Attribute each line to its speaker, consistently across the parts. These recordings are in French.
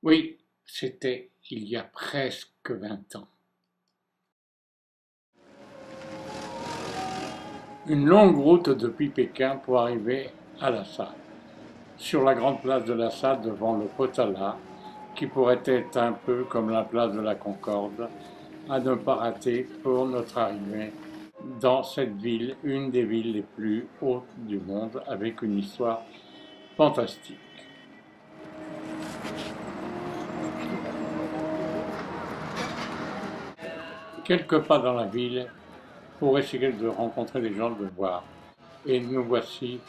Speaker 1: Oui, c'était il y a presque 20 ans. Une longue route depuis Pékin pour arriver à Lhasa. Sur la grande place de Lhasa, devant le Potala, qui pourrait être un peu comme la place de la Concorde, à ne pas rater pour notre arrivée dans cette ville, une des villes les plus hautes du monde, avec une histoire fantastique. Quelques pas dans la ville pour essayer de rencontrer des gens, de voir. Et nous voici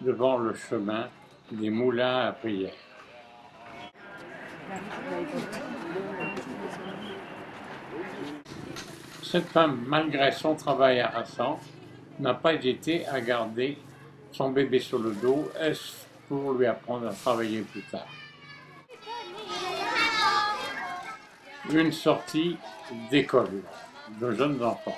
Speaker 1: devant le chemin des moulins à prière. Cette femme, malgré son travail harassant, n'a pas hésité à garder son bébé sur le dos, est-ce pour lui apprendre à travailler plus tard. Une sortie d'école de jeunes enfants.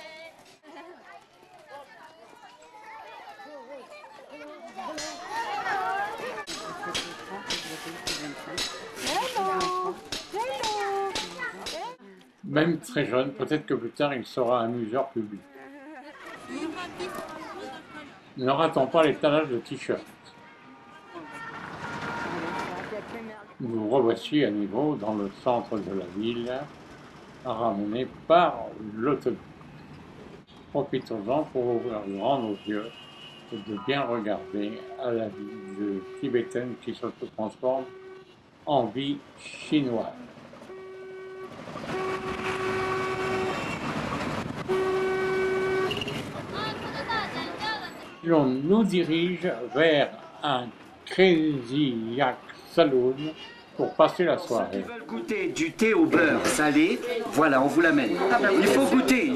Speaker 1: Même très jeune, peut-être que plus tard il sera amuseur public. Ne ratons pas l'étalage de t-shirts. Nous revoici à nouveau dans le centre de la ville, ramenés par l'autobus. Profitons-en pour ouvrir grand nos yeux et de bien regarder à la vie tibétaine qui se transforme en vie chinoise. On nous dirige vers un Crazy Yak Saloon pour passer la soirée.
Speaker 2: Ceux qui veulent goûter du thé au beurre salé, voilà, on vous l'amène. Il faut goûter,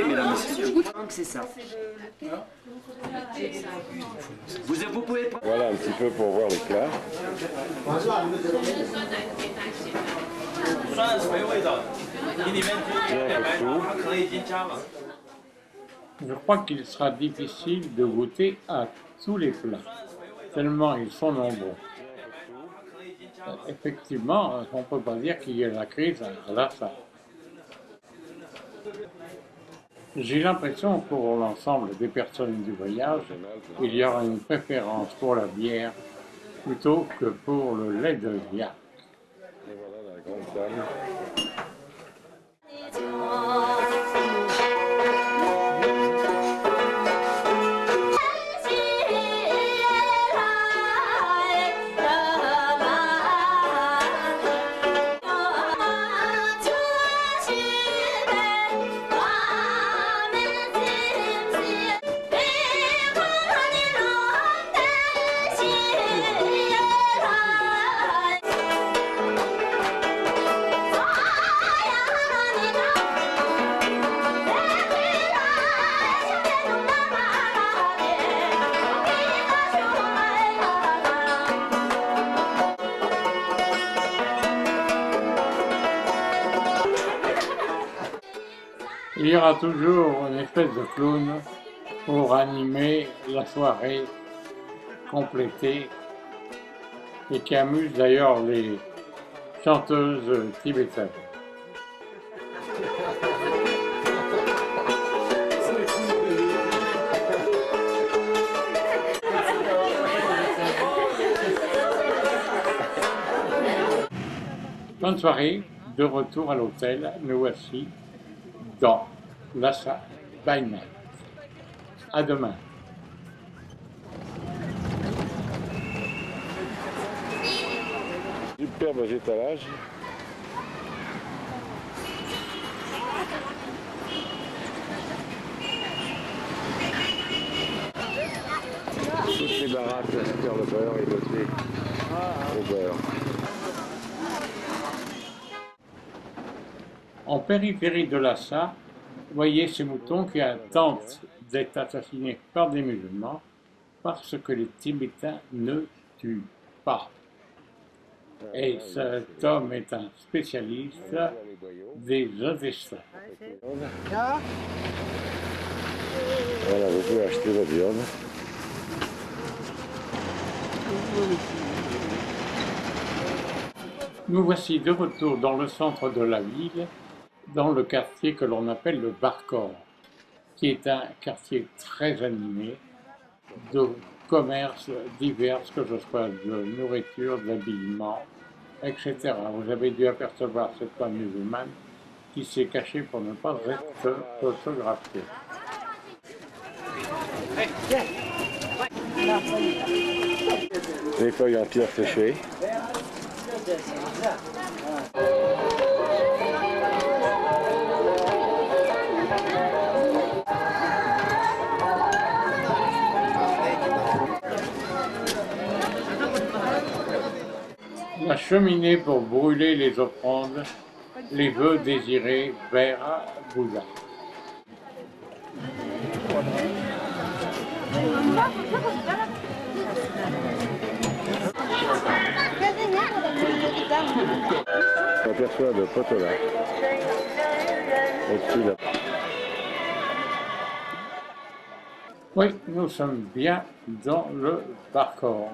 Speaker 2: mesdames et messieurs. C'est ça. Vous pouvez prendre.
Speaker 3: Voilà un petit peu pour voir l'éclat.
Speaker 1: Je crois qu'il sera difficile de goûter à tous les plats, tellement ils sont nombreux. Effectivement, on ne peut pas dire qu'il y ait la crise à Lhasa. J'ai l'impression que pour l'ensemble des personnes du voyage, il y aura une préférence pour la bière plutôt que pour le lait de yak.
Speaker 3: Et voilà dans la grande salle.
Speaker 1: Il y aura toujours une espèce de clown pour animer la soirée complétée et qui amuse d'ailleurs les chanteuses tibétaines. Bonne soirée, de retour à l'hôtel, nous voici dans Lhasa by Night. À demain.
Speaker 3: Superbe étalage. Toutes les baraques, la super le beurre et le thé au beurre.
Speaker 1: En périphérie de Lhasa, voyez ces moutons qui tentent d'être assassinés par des musulmans parce que les Tibétains ne tuent pas. Et cet homme est un spécialiste des intestins.
Speaker 3: Voilà, vous pouvez acheter la viande.
Speaker 1: Nous voici de retour dans le centre de la ville, dans le quartier que l'on appelle le Barcor, qui est un quartier très animé de commerces divers, que ce soit de nourriture, d'habillement, etc. Vous avez dû apercevoir cette femme musulmane qui s'est cachée pour ne pas être photographiée.
Speaker 3: Les feuilles en pierre séchée.
Speaker 1: La cheminée pour brûler les offrandes, les vœux désirés vers Bouddha.
Speaker 3: On aperçoit le potola au-dessus de la...
Speaker 1: Oui, nous sommes bien dans le Barcor,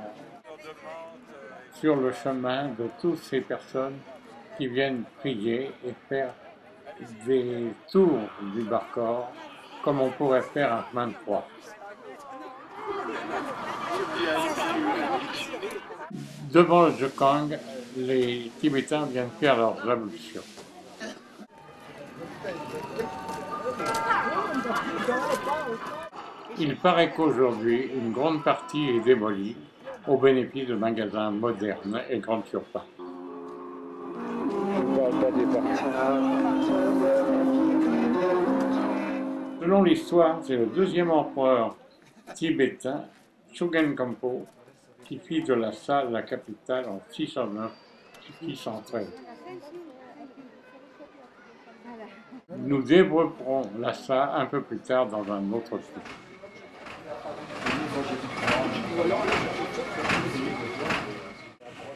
Speaker 1: sur le chemin de toutes ces personnes qui viennent prier et faire des tours du Barcor, comme on pourrait faire un chemin de croix. Devant le Jokang, les Tibétains viennent faire leurs ablutions. Il paraît qu'aujourd'hui, une grande partie est démolie au bénéfice de magasins modernes et grandes surfaces. Selon l'histoire, c'est le deuxième empereur tibétain, Chogen Khampo, qui fit de Lhasa la capitale en 609-613. Nous développerons Lhasa un peu plus tard dans un autre film.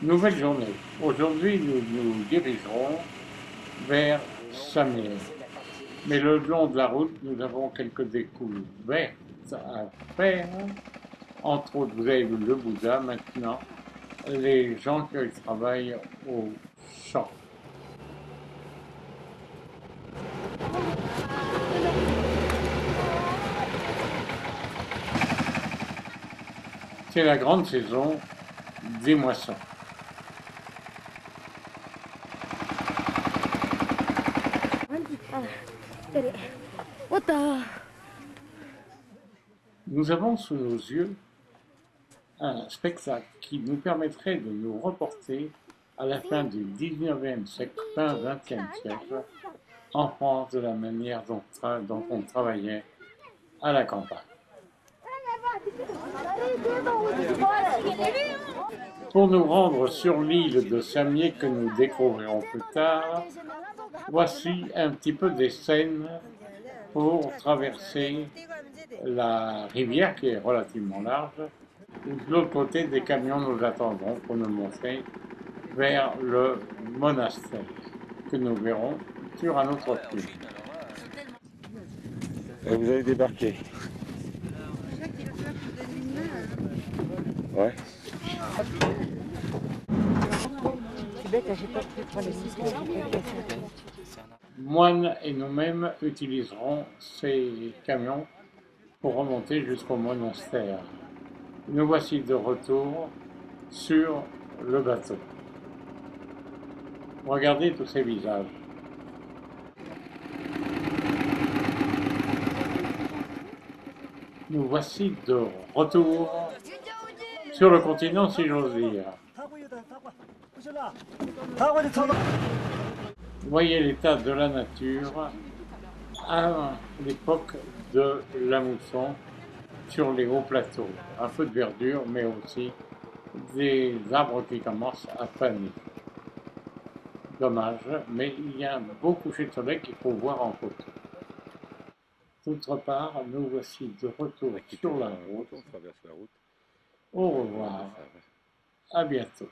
Speaker 1: Nouvelle journée. Aujourd'hui, nous nous dirigerons vers Samye. Mais le long de la route, nous avons quelques découvertes à faire. Entre autres, vous avez vu le Bouddha, maintenant, les gens qui travaillent au champ. C'est la grande saison des moissons. Nous avons sous nos yeux un spectacle qui nous permettrait de nous reporter à la fin du 19e siècle, fin 20e siècle, en France, de la manière dont on travaillait à la campagne. Pour nous rendre sur l'île de Samye que nous découvrirons plus tard, voici un petit peu des scènes pour traverser la rivière qui est relativement large. De l'autre côté, des camions nous attendront pour nous montrer vers le monastère que nous verrons sur un autre film.
Speaker 3: Et vous avez débarqué. Ouais.
Speaker 1: Moines et nous-mêmes utiliserons ces camions pour remonter jusqu'au monastère. Nous voici de retour sur le bateau. Regardez tous ces visages. Nous voici de retour sur le continent, si j'ose dire. Voyez l'état de la nature à l'époque de la mousson sur les hauts plateaux. Un peu de verdure, mais aussi des arbres qui commencent à faner. Dommage, mais il y a un beau coucher de soleil qu'il faut voir en photo. D'autre part, nous voici de retour sur la route.
Speaker 3: On traverse la route.
Speaker 1: Au revoir, à bientôt.